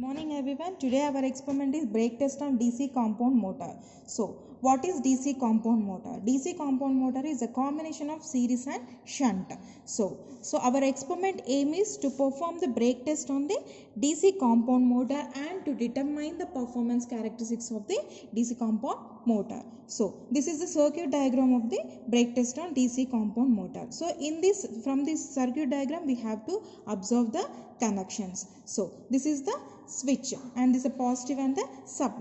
Morning everyone. Today our experiment is brake test on DC compound motor. So what is DC compound motor? DC compound motor is a combination of series and shunt. So our experiment aim is to perform the brake test on the DC compound motor and to determine the performance characteristics of the DC compound motor. So this is the circuit diagram of the brake test on DC compound motor. So from this circuit diagram we have to observe the connections. So this is the switch and this is a positive and the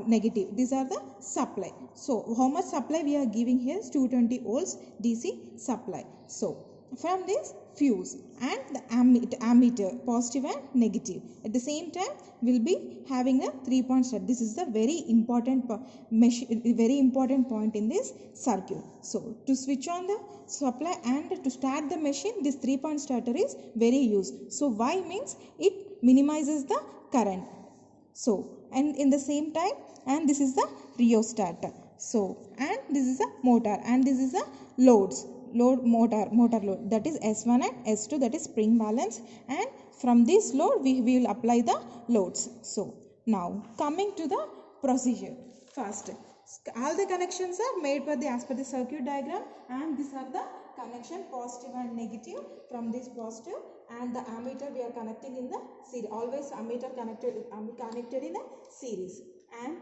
negative. These are the supply. So how much supply we are giving here is 220 volts DC supply. So from this fuse and the ammeter positive and negative. At the same time we will be having a 3-point start. This is the very important point in this circuit. So to switch on the supply and to start the machine, this 3-point starter is very used. So why means it minimizes the current. So and in the same time, and this is the rheostat. So and this is a motor and this is a motor load, that is S1 and S2, that is spring balance, and from this load we will apply the loads. So now coming to the procedure. First, all the connections are made as per the circuit diagram, and these are the connection positive and negative. From this positive and the ammeter we are connecting in the series. Always ammeter connected in a series, and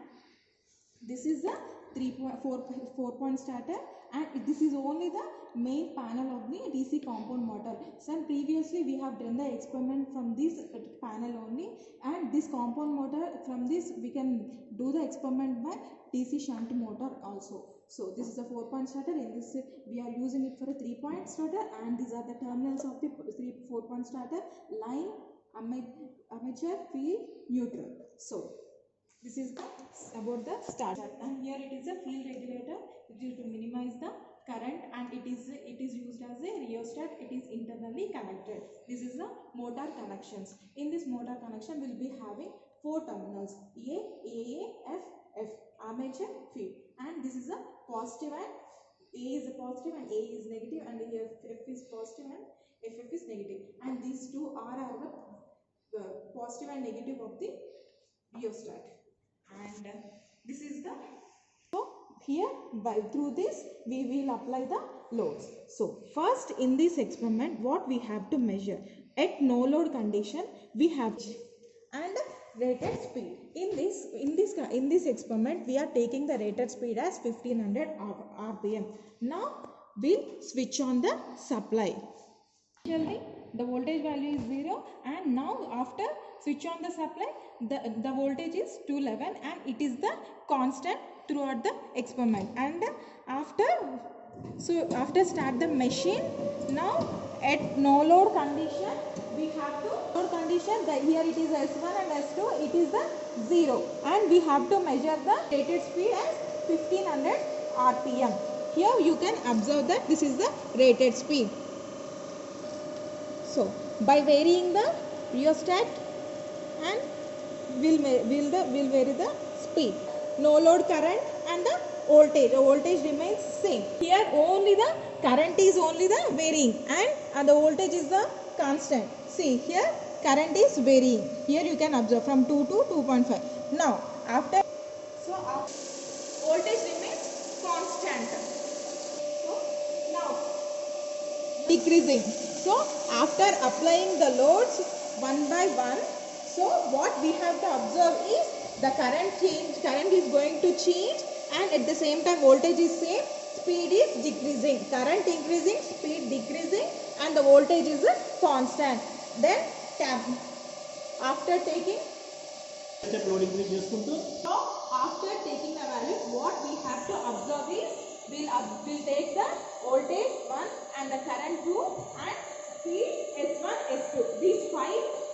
this is the 4-point starter, and this is only the main panel of the DC compound motor. So previously we have done the experiment from this panel only, and this compound motor, from this we can do the experiment by DC shunt motor also. So this is a 4-point starter. In this we are using it for a 3-point starter, and these are the terminals of the 4-point starter: line, armature, field, neutral. So this is about the starter, and here it is a field regulator to minimize the current, and it is used as a rheostat. It is internally connected. This is the motor connections. In this motor connection we will be having 4 terminals: AA, F, armature, field, and this is a positive, and A is a positive and A is negative, and here F is positive and FF is negative, and these two are the positive and negative of the rheostat. And this is the, so here through this we will apply the loads. So first, in this experiment what we have to measure, at no load condition we have and rated speed. In this experiment we are taking the rated speed as 1500 rpm. Now we'll switch on the supply. Initially the voltage value is 0, and now after switch on the supply the voltage is 211, and it is the constant throughout the experiment. And after start the machine, now at no load condition we have to here it is S1 and S2, it is the 0, and we have to measure the rated speed as 1500 rpm. Here you can observe that this is the rated speed. So by varying the rheostat, and will vary the speed, no load current, and the voltage remains same. Here only the current is only the varying, and the voltage is the constant. See, here current is varying. Here you can observe from 2 to 2.5. Now after voltage remains constant. So now decreasing. So after applying the loads one by one, so what we have to observe is the current is going to change, and at the same time voltage is same, speed is decreasing, current increasing, speed decreasing, and the voltage is constant. Then after taking the value, what we have to observe is we'll take the voltage 1 and the current 2 and speed S1, S2. These 5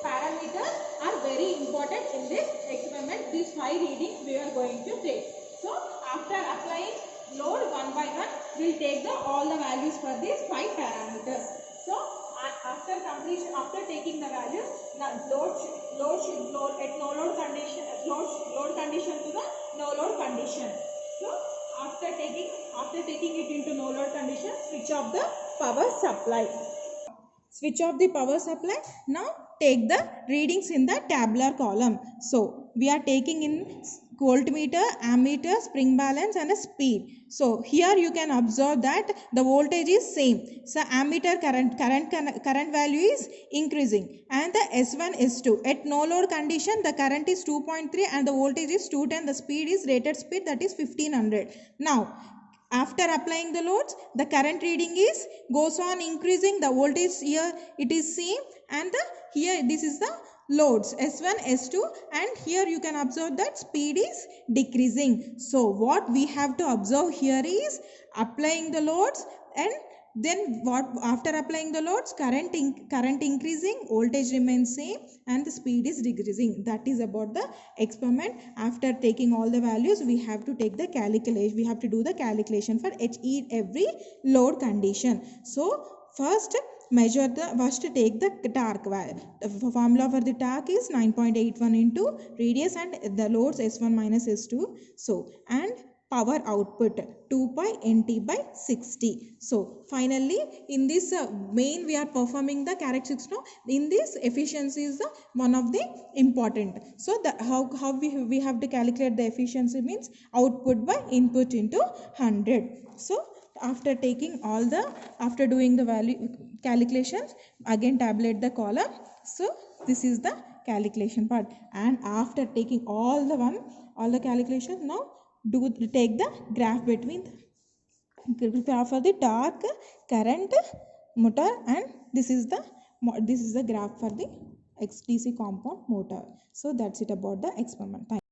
parameters are very important in this experiment. These 5 readings we are going to take. So after applying load one by one, we'll take all the values for these 5 parameters. So after taking the values, now load at no load condition, load condition to the no load condition. So after taking it into no load condition, switch off the power supply. Switch off the power supply. Now take the readings in the tabular column. So we are taking in voltmeter, ammeter, spring balance and a speed. So here you can observe that the voltage is same. So ammeter current value is increasing and the S1 S2 at no load condition the current is 2.3 and the voltage is 210. The speed is rated speed, that is 1500. Now after applying the loads, the current reading is goes on increasing. The voltage here it is same and the here this is the loads S1 S2 and here you can observe that speed is decreasing. So what we have to observe here is applying the loads, and then what after applying the loads current increasing, voltage remains same and the speed is decreasing. That is about the experiment. After taking all the values we have to take the calculation, we have to do the calculation for every load condition. So first take the torque value. The formula for the torque is 9.81 into radius and the loads S1 minus S2. So and power output 2 pi nt by 60. So finally in this main we are performing the characteristics. Now in this efficiency is the one of the important. So the how we have to calculate the efficiency means output by input into 100. So after taking all the after doing the value calculations, again tabulate the column. So this is the calculation part, and after taking all the calculations, now take the graph between the graph for the torque, current, motor, and this is the graph for the DC compound motor. So that's it about the experiment. Thank you.